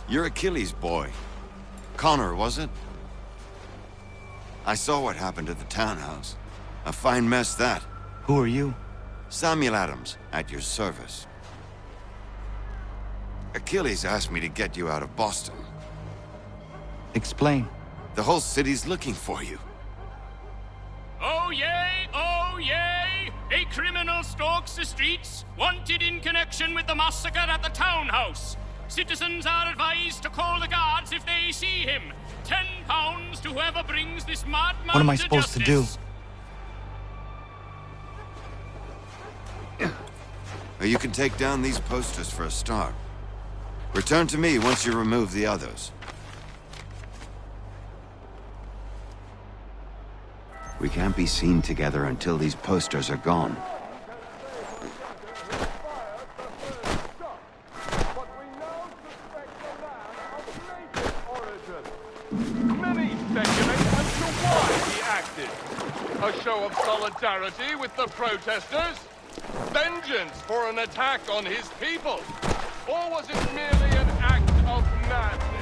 You're Achilles' boy. Connor, was it? I saw what happened at the townhouse. A fine mess, that. Who are you? Samuel Adams, at your service. Achilles asked me to get you out of Boston. Explain. The whole city's looking for you. Oh yay, oh yay! A criminal stalks the streets, wanted in connection with the massacre at the townhouse. Citizens are advised to call the guards if they see him. £10 to whoever brings this madman What am I to supposed to justice. do? Well, you can take down these posters for a start. Return to me once you remove the others. We can't be seen together until these posters are gone. Many speculate as to why he acted. A show of solidarity with the protesters? Vengeance for an attack on his people? Or was it merely an act of madness?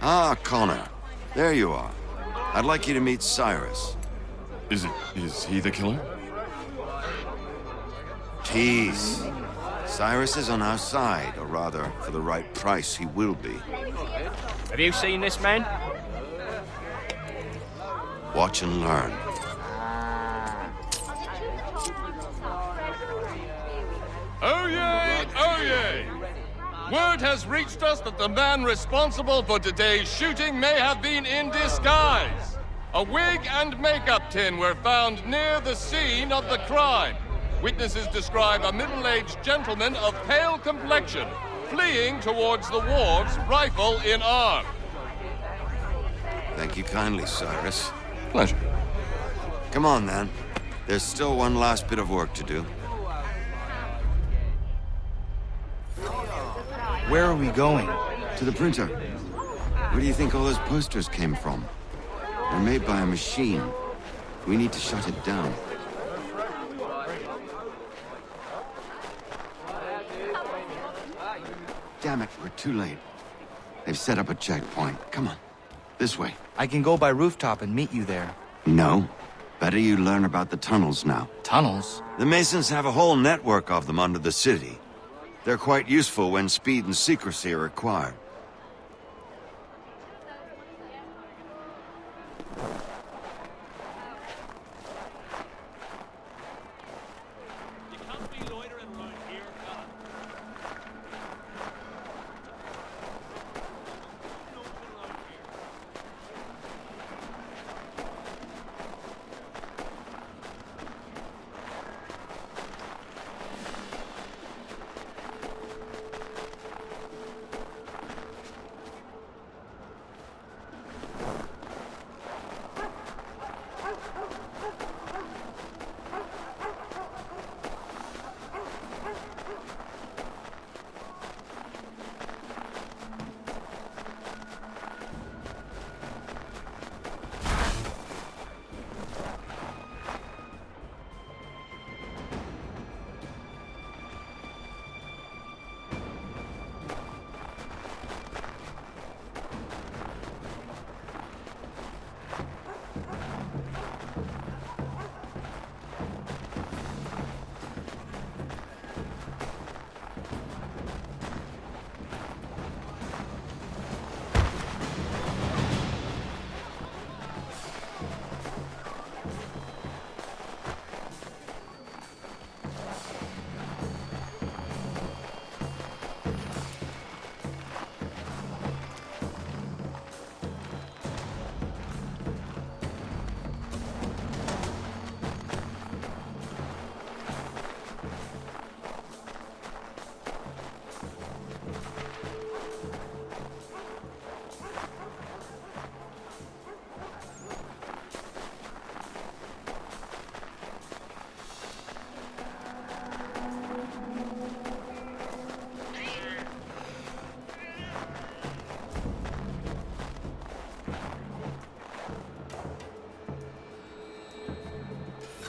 Ah, Connor. There you are. I'd like you to meet Cyrus. Is he the killer? Tease. Cyrus is on our side, or rather, for the right price, he will be. Have you seen this man? Watch and learn. Oh yeah! Word has reached us that the man responsible for today's shooting may have been in disguise. A wig and makeup tin were found near the scene of the crime. Witnesses describe a middle-aged gentleman of pale complexion fleeing towards the wharves, rifle in arm. Thank you kindly, Cyrus. Pleasure. Come on, then. There's still one last bit of work to do. Where are we going? To the printer. Where do you think all those posters came from? They're made by a machine. We need to shut it down. Damn it, we're too late. They've set up a checkpoint. Come on. This way. I can go by rooftop and meet you there. No. Better you learn about the tunnels now. Tunnels? The Masons have a whole network of them under the city. They're quite useful when speed and secrecy are required.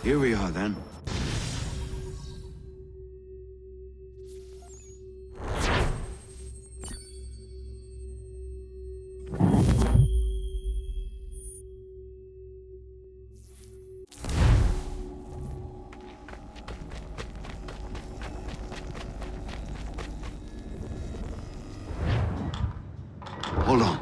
Here we are, then. Hold on.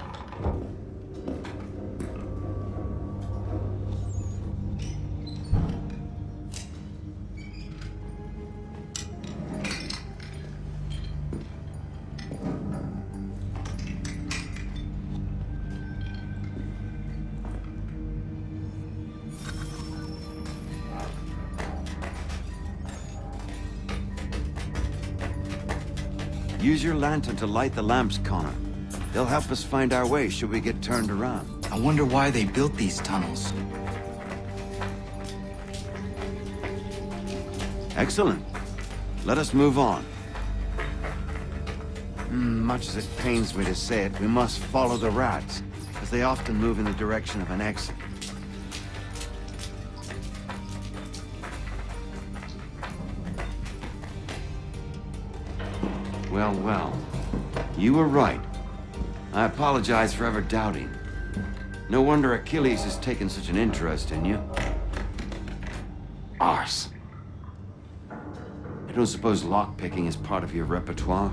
Use your lantern to light the lamps, Connor. They'll help us find our way should we get turned around. I wonder why they built these tunnels. Excellent. Let us move on. Much as it pains me to say it, we must follow the rats, as they often move in the direction of an exit. Well, well. You were right. I apologize for ever doubting. No wonder Achilles has taken such an interest in you. Arse. I don't suppose lockpicking is part of your repertoire?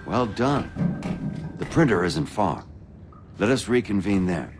Well done. The printer isn't far. Let us reconvene there.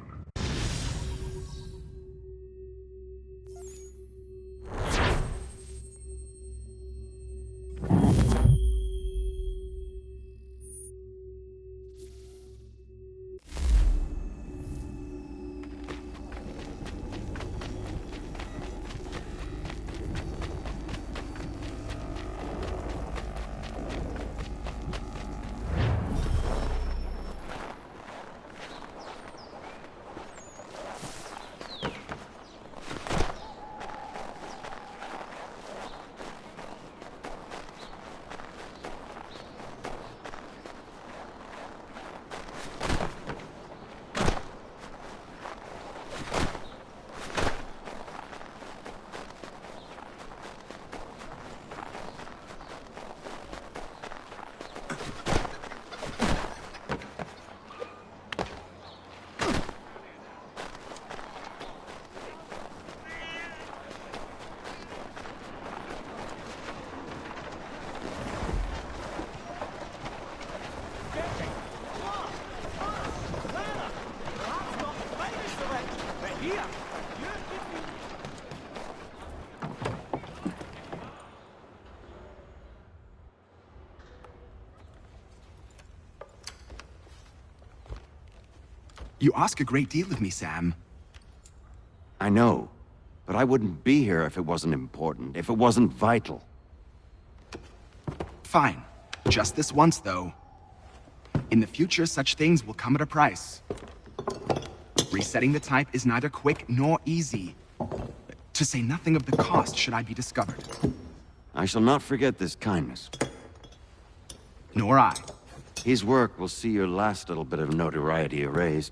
You ask a great deal of me, Sam. I know, but I wouldn't be here if it wasn't important, if it wasn't vital. Fine. Just this once, though. In the future, such things will come at a price. Resetting the type is neither quick nor easy. To say nothing of the cost should I be discovered. I shall not forget this kindness. Nor I. His work will see your last little bit of notoriety erased.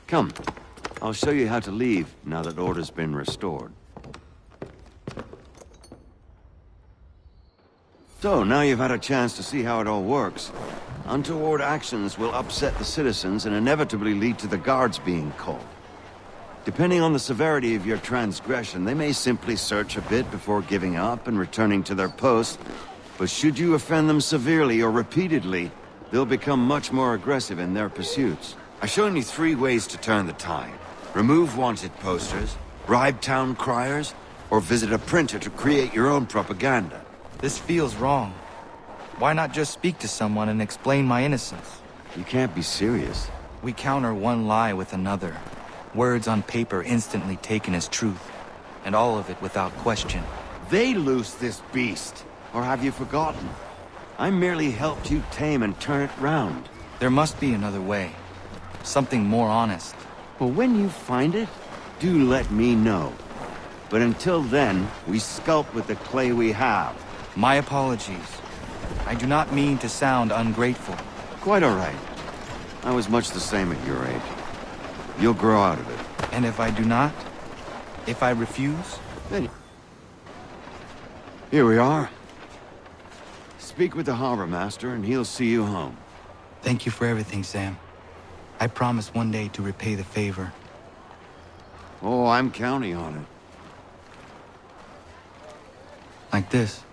Come, I'll show you how to leave now that order's been restored. So, now you've had a chance to see how it all works. Untoward actions will upset the citizens and inevitably lead to the guards being called. Depending on the severity of your transgression, they may simply search a bit before giving up and returning to their posts. But should you offend them severely or repeatedly, they'll become much more aggressive in their pursuits. I've shown you 3 ways to turn the tide. Remove wanted posters, bribe town criers, or visit a printer to create your own propaganda. This feels wrong. Why not just speak to someone and explain my innocence? You can't be serious. We counter one lie with another. Words on paper instantly taken as truth. And all of it without question. They loose this beast. Or have you forgotten? I merely helped you tame and turn it round. There must be another way. Something more honest. Well, when you find it, do let me know. But until then, we sculpt with the clay we have. My apologies. I do not mean to sound ungrateful. Quite all right. I was much the same at your age. You'll grow out of it. And if I do not? If I refuse? Then... Here we are. Speak with the harbor master and he'll see you home. Thank you for everything, Sam. I promise one day to repay the favor. Oh, I'm counting on it. Like this.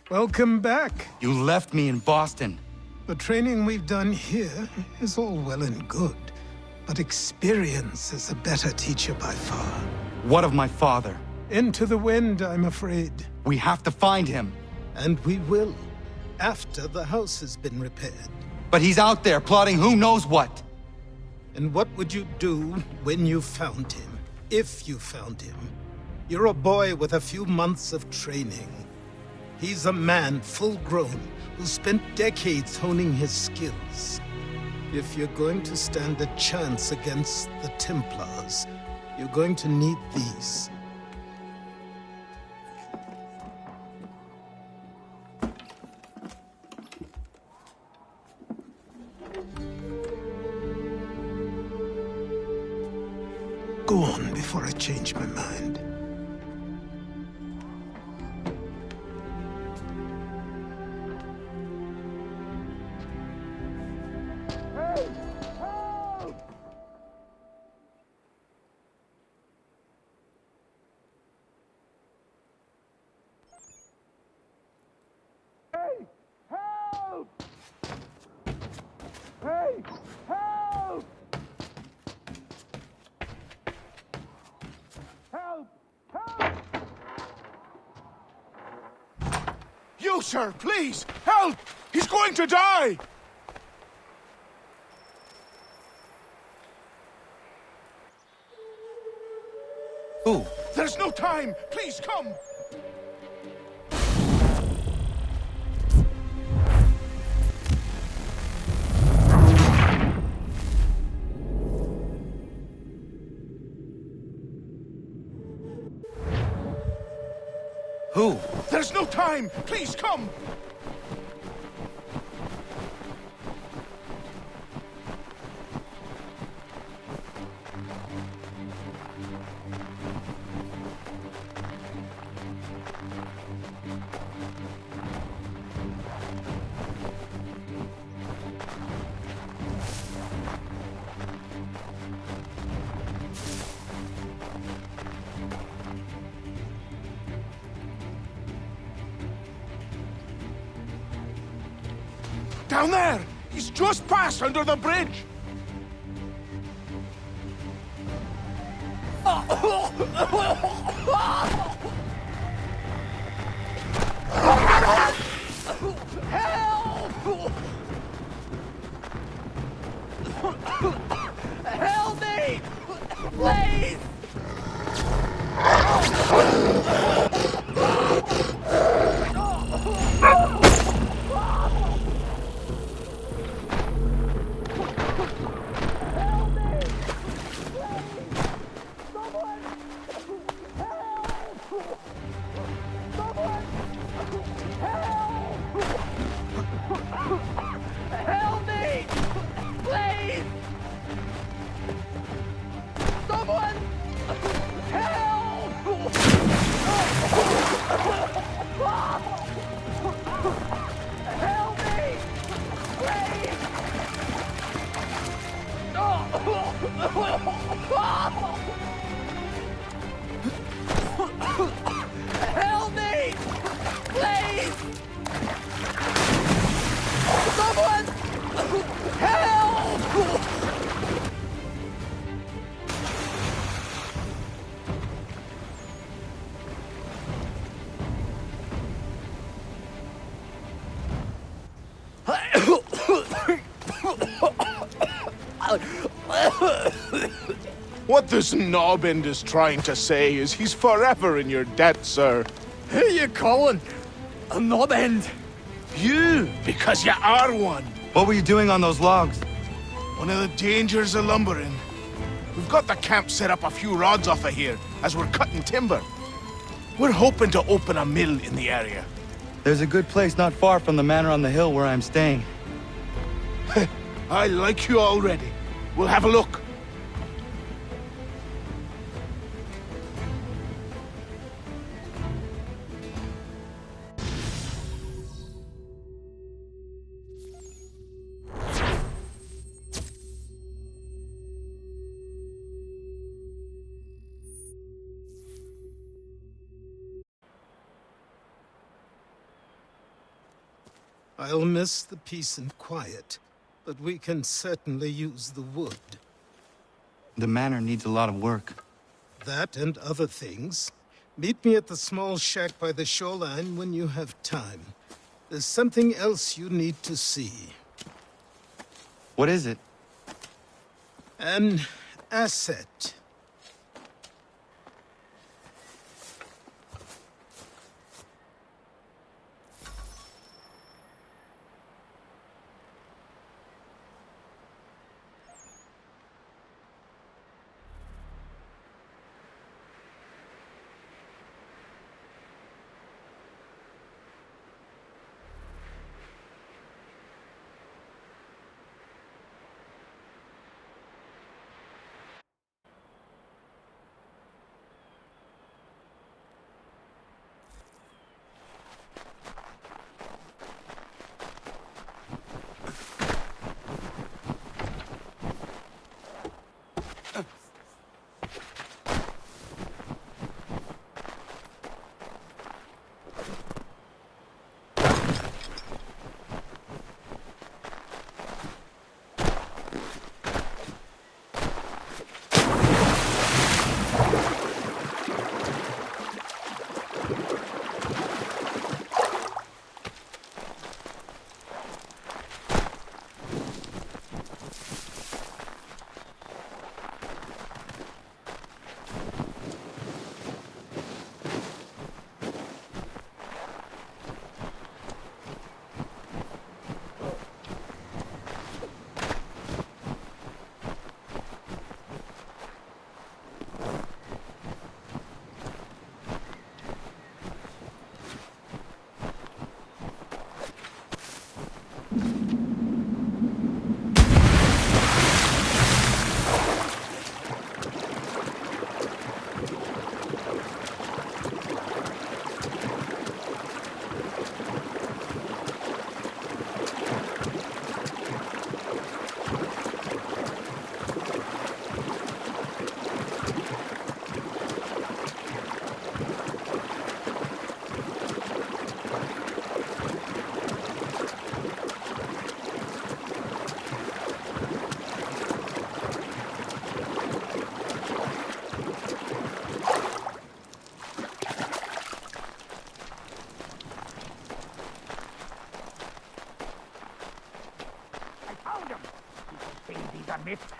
Welcome back. You left me in Boston. The training we've done here is all well and good, but experience is a better teacher by far. What of my father? Into the wind, I'm afraid. We have to find him. And we will, after the house has been repaired. But he's out there plotting who knows what. And what would you do when you found him? If you found him? You're a boy with a few months of training. He's a man, full-grown, who spent decades honing his skills. If you're going to stand a chance against the Templars, you're going to need these. Go on before I change my mind. You, sir, please! Help! He's going to die! Who? There's no time! Please, come! Who? There's no time! Please, come! Down there! He's just passed under the bridge! Help me! Please! Help me! Please! Someone! Help! Help me! Please! Help me! Please! Someone! Help! What this knobend is trying to say is he's forever in your debt, sir. Who you calling? A knob end? You, because you are one. What were you doing on those logs? One of the dangers of lumbering. We've got the camp set up a few rods off of here, as we're cutting timber. We're hoping to open a mill in the area. There's a good place not far from the manor on the hill where I'm staying. I like you already. We'll have a look. I'll miss the peace and quiet, but we can certainly use the wood. The manor needs a lot of work. That and other things. Meet me at the small shack by the shoreline when you have time. There's something else you need to see. What is it? An asset.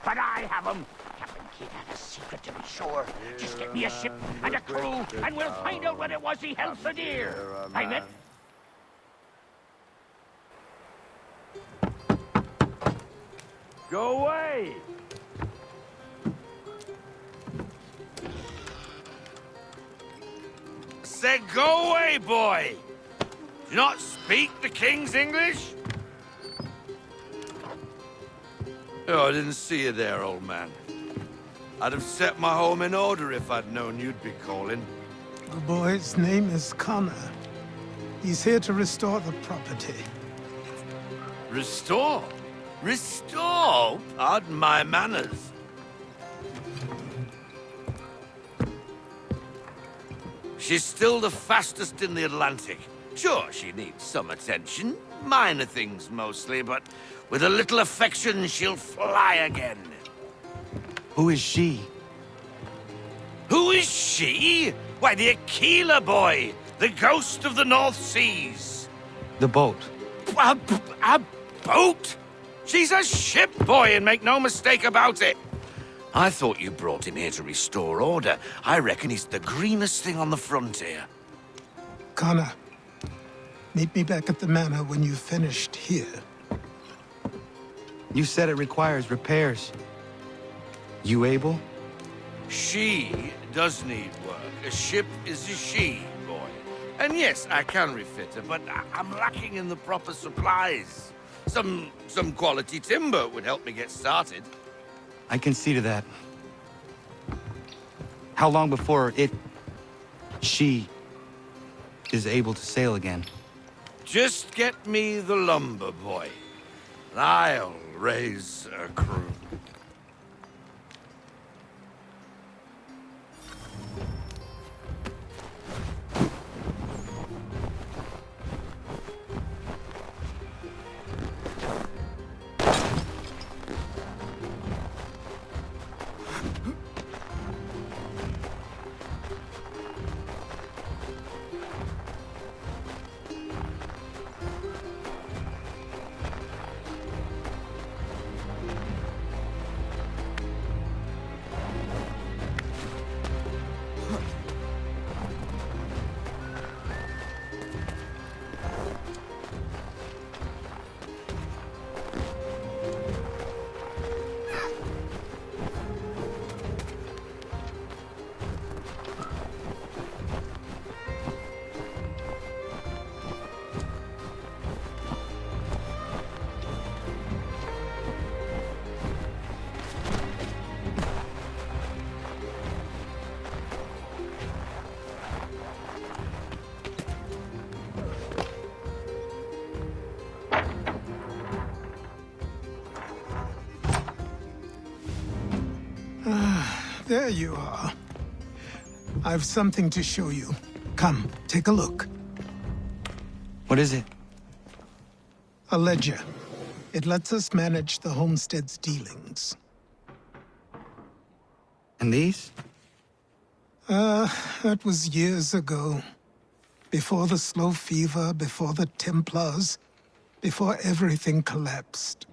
But I have them. Captain Kidd had a secret, to be sure. Just get me a ship and a crew, and we'll find out what it was he held so dear. I meant... Go away! Say, go away, boy! Do you not speak the King's English? Oh, I didn't see you there, old man. I'd have set my home in order if I'd known you'd be calling. The boy's name is Connor. He's here to restore the property. Restore? Restore? Pardon my manners. She's still the fastest in the Atlantic. Sure, she needs some attention. Minor things mostly, but with a little affection, she'll fly again. Who is she? Who is she? Why, the Aquila boy, the ghost of the North Seas. The boat. A boat? She's a ship, boy, and make no mistake about it. I thought you brought him here to restore order. I reckon he's the greenest thing on the frontier. Connor, meet me back at the manor when you've finished here. You said it requires repairs. You able? She does need work. A ship is a she, boy. And yes, I can refit her, but I'm lacking in the proper supplies. Some quality timber would help me get started. I can see to that. How long before she is able to sail again? Just get me the lumber, boy. And I'll raise a crew. There you are. I've something to show you. Come, take a look. What is it? A ledger. It lets us manage the homestead's dealings. And these? That was years ago. Before the slow fever, before the Templars, before everything collapsed.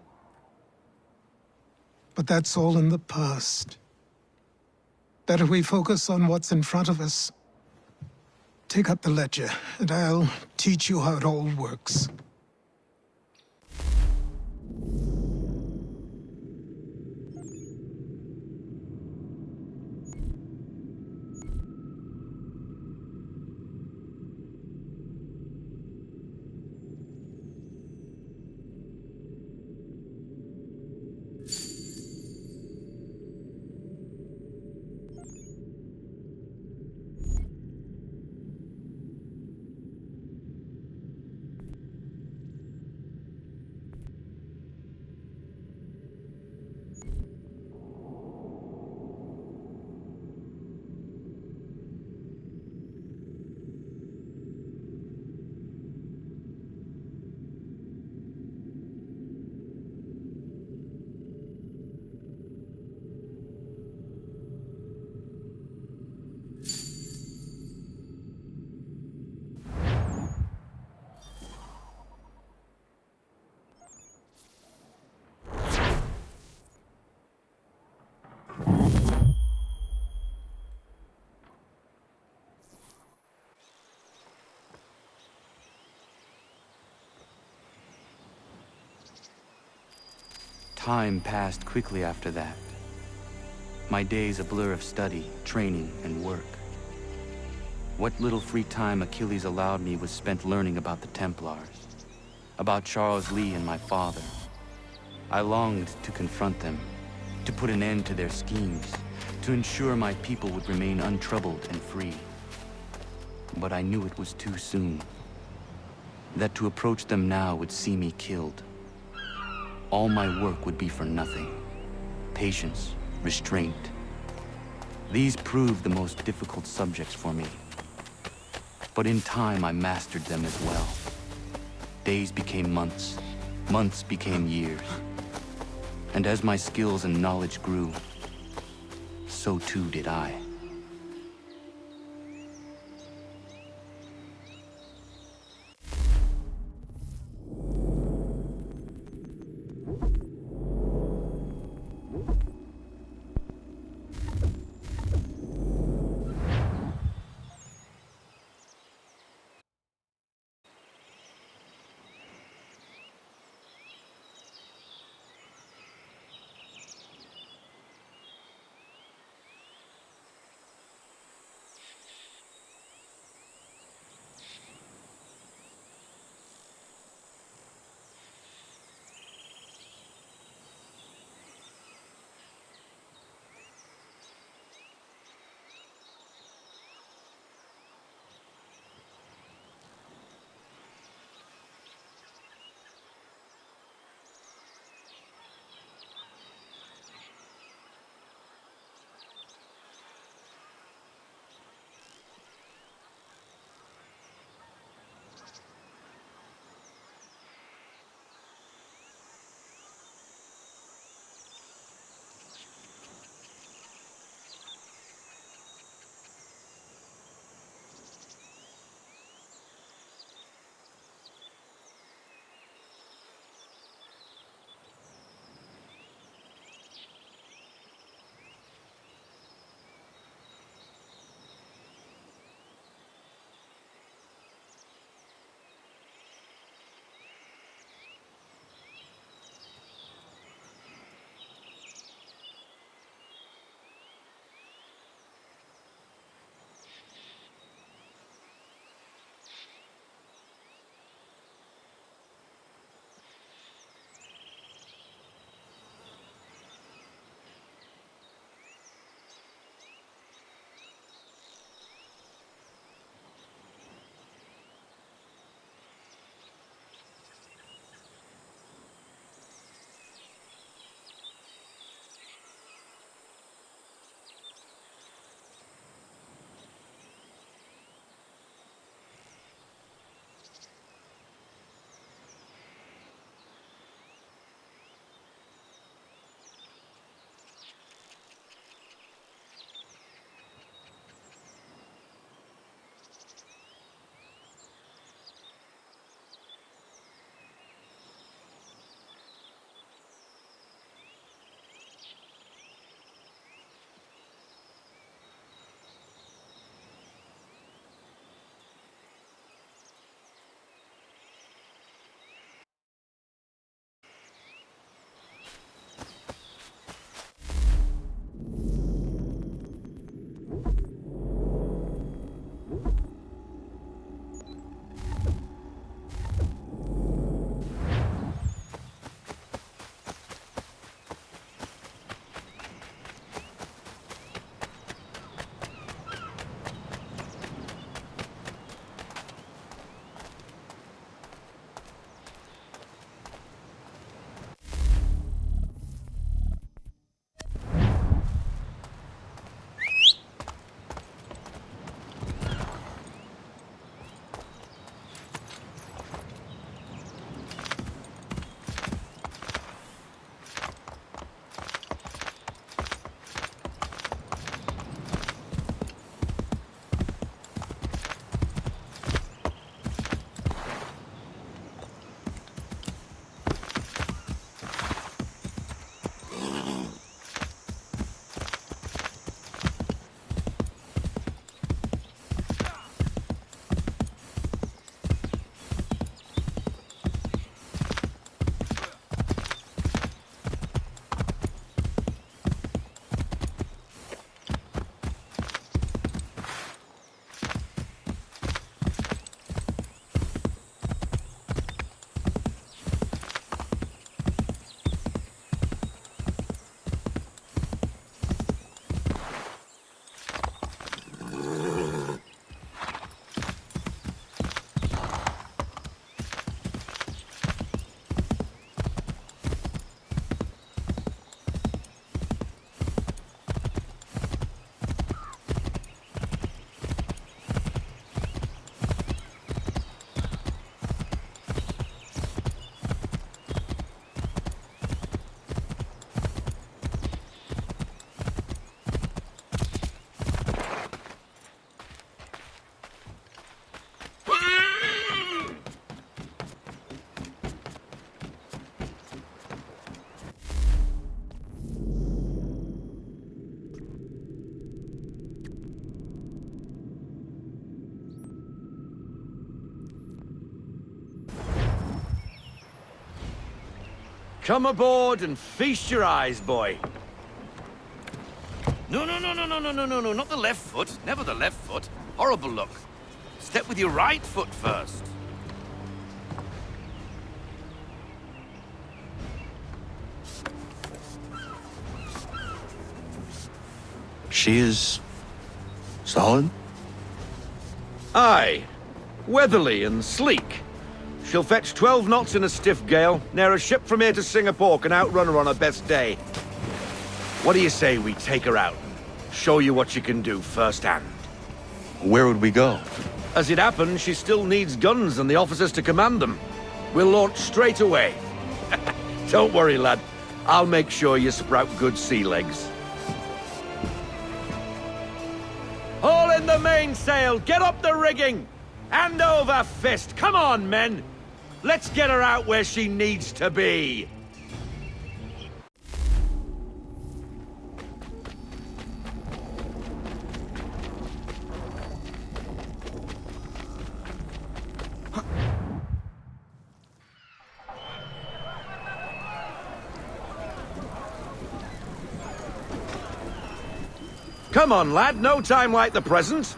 But that's all in the past. Better we focus on what's in front of us. Take up the ledger, and I'll teach you how it all works. Time passed quickly after that. My days a blur of study, training, and work. What little free time Achilles allowed me was spent learning about the Templars, about Charles Lee and my father. I longed to confront them, to put an end to their schemes, to ensure my people would remain untroubled and free. But I knew it was too soon, that to approach them now would see me killed. All my work would be for nothing. Patience, restraint. These proved the most difficult subjects for me. But in time, I mastered them as well. Days became months. Months became years. And as my skills and knowledge grew, so too did I. Come aboard and feast your eyes, boy. No, not the left foot. Never the left foot. Horrible look. Step with your right foot first. She is... solid? Aye. Weatherly and sleek. She'll fetch 12 knots in a stiff gale, near a ship from here to Singapore can outrun her on her best day. What do you say we take her out? Show you what she can do firsthand. Where would we go? As it happens, she still needs guns and the officers to command them. We'll launch straight away. Don't worry, lad. I'll make sure you sprout good sea legs. Haul in the mainsail! Get up the rigging! Hand over fist! Come on, men! Let's get her out where she needs to be! Come on, lad, no time like the present.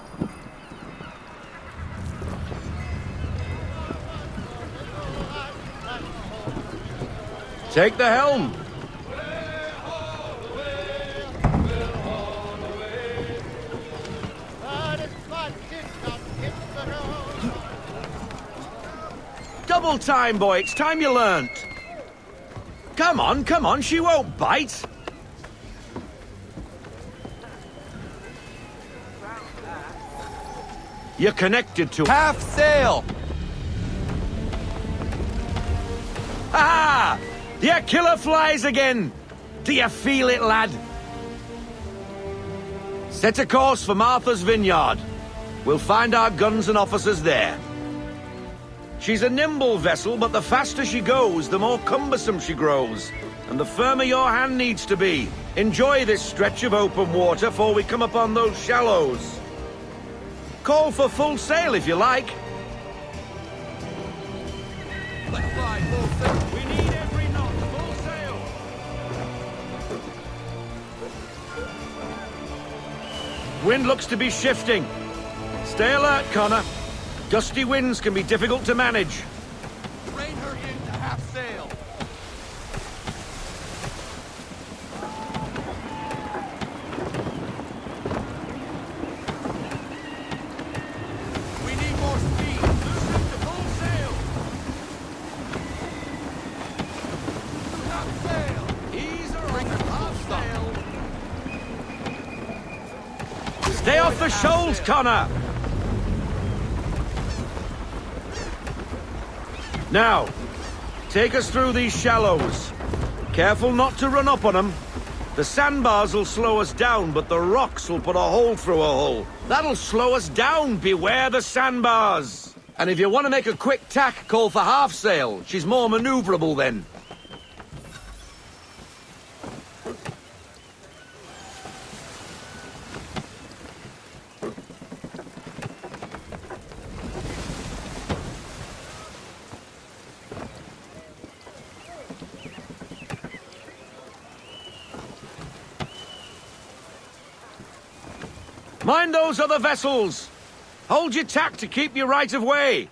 Take the helm. Double time, boy. It's time you learnt. Come on, she won't bite. You're connected to... Half sail! Ah! Your killer flies again! Do you feel it, lad? Set a course for Martha's Vineyard. We'll find our guns and officers there. She's a nimble vessel, but the faster she goes, the more cumbersome she grows. And the firmer your hand needs to be. Enjoy this stretch of open water before we come upon those shallows. Call for full sail if you like. Let's fly full sail. We need every knot. Full sail. Wind looks to be shifting. Stay alert, Connor. Gusty winds can be difficult to manage. Rein her into half sail. We need more speed. Loosen to full sail. Half sail. Ease her off. Half sail. Stay off the shoals, Connor. Now, take us through these shallows. Careful not to run up on them. The sandbars will slow us down, but the rocks will put a hole through a hull. That'll slow us down. Beware the sandbars. And if you want to make a quick tack, call for half sail. She's more maneuverable then. Mind those other vessels! Hold your tack to keep your right of way!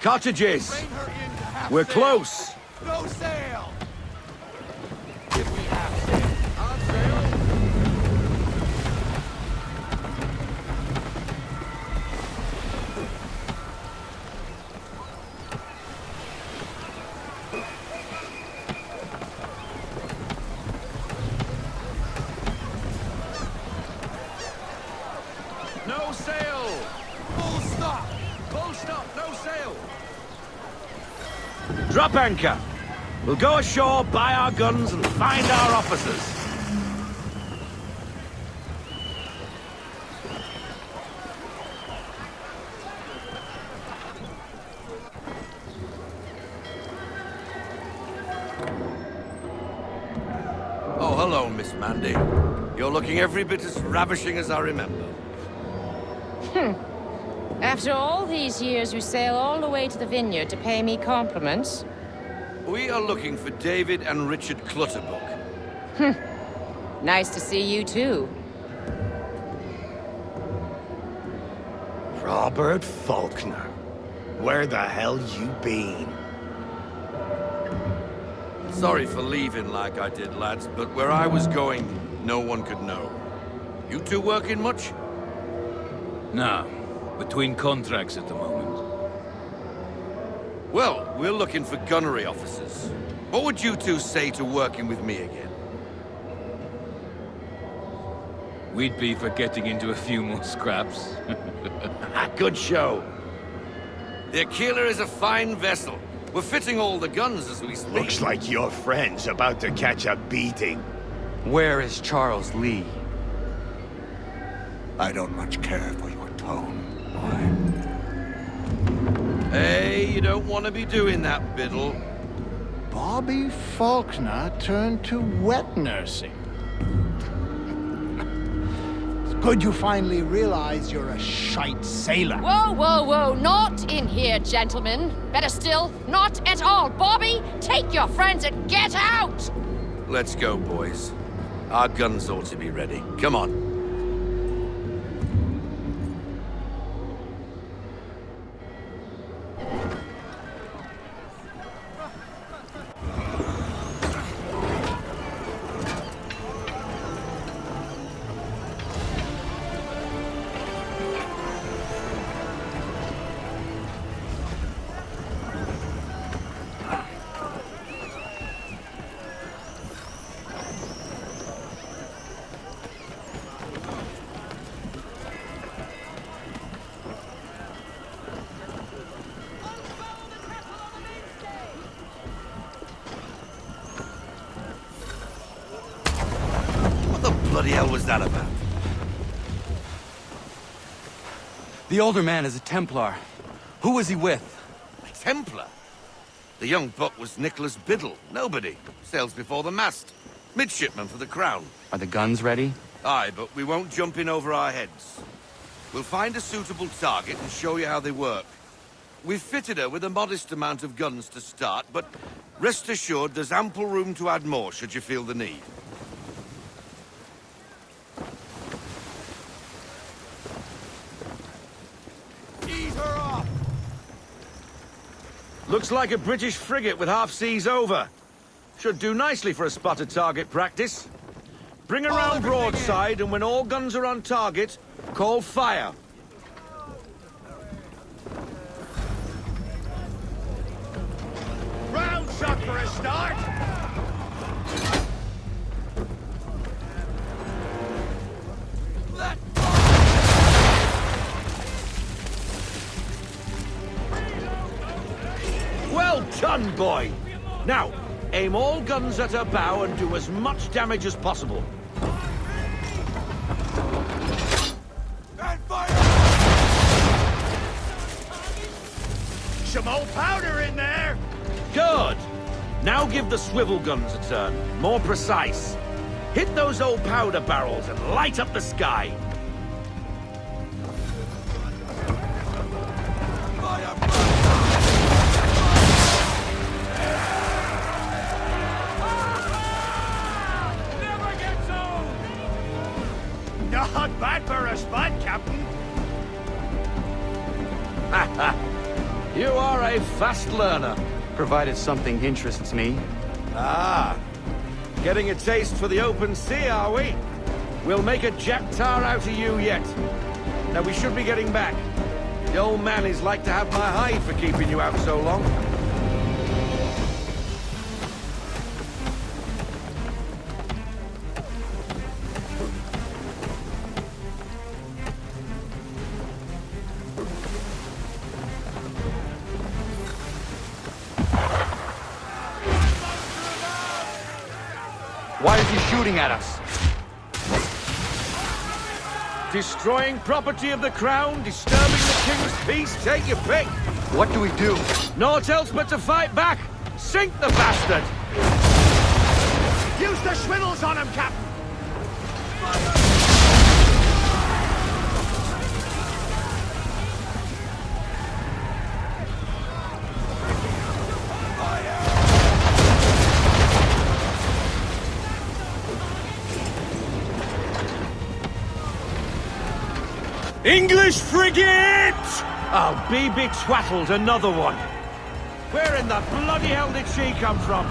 Cottages! Rein her in to half We're sail. close! No sail! Give me half sail. On sail. No sail! Full stop! Full stop! No sail! Drop anchor! We'll go ashore, buy our guns, and find our officers. Oh, hello, Miss Mandy. You're looking every bit as ravishing as I remember. After all these years, you sail all the way to the vineyard to pay me compliments? We are looking for David and Richard Clutterbuck. Nice to see you, too. Robert Faulkner. Where the hell you been? Sorry for leaving like I did, lads, but where I was going, no one could know. You two working much? Nah, between contracts at the moment. Well, we're looking for gunnery officers. What would you two say to working with me again? We'd be for getting into a few more scraps. Good show. The Aquila is a fine vessel. We're fitting all the guns as we speak. Looks like your friend's about to catch a beating. Where is Charles Lee? I don't much care for your tone, boy. Hey, you don't want to be doing that, Biddle. Bobby Faulkner turned to wet nursing. It's good you finally realize you're a shite sailor. Whoa, whoa, whoa! Not in here, gentlemen. Better still, not at all. Bobby, take your friends and get out! Let's go, boys. Our guns ought to be ready. Come on. Bloody hell was that about? The older man is a Templar. Who was he with? A Templar? The young buck was Nicholas Biddle. Nobody. Sails before the mast. Midshipman for the Crown. Are the guns ready? Aye, but we won't jump in over our heads. We'll find a suitable target and show you how they work. We've fitted her with a modest amount of guns to start, but rest assured there's ample room to add more should you feel the need. Ease her off! Looks like a British frigate with half seas over. Should do nicely for a spotted target practice. Bring her round broadside, and when all guns are on target, call fire. Round shot for a start! Well done, boy! Now, aim all guns at her bow and do as much damage as possible. And fire! Some old powder in there! Good! Now give the swivel guns a turn. More precise. Hit those old powder barrels and light up the sky. Never gets old! Not bad for a spot, Captain. You are a a fast learner. Provided something interests me. Ah, getting a taste for the open sea, are we? We'll make a jack-tar out of you yet. Now we should be getting back. The old man is like to have my hide for keeping you out so long. Why is he shooting at us? Destroying property of the crown, disturbing the king's peace, take your pick. What do we do? Naught else but to fight back. Sink the bastard! Use the swivels on him, Captain! English frigate! Oh, be twaddled, another one. Where in the bloody hell did she come from?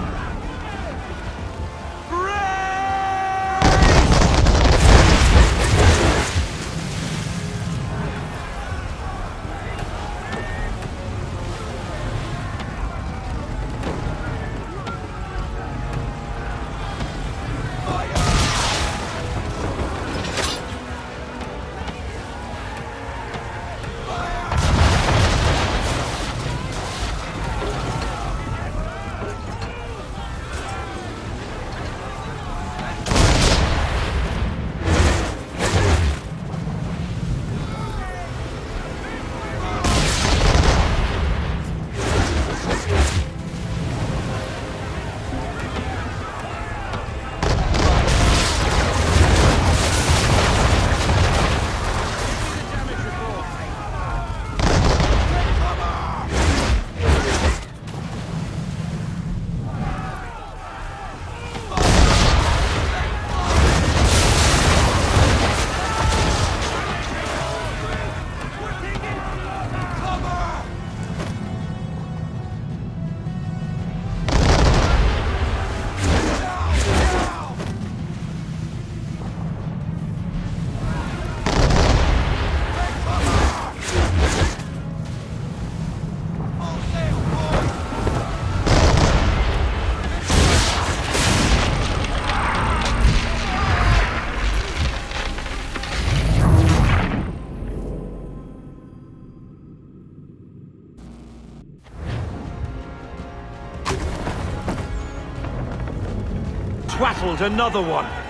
Twaddled, another one.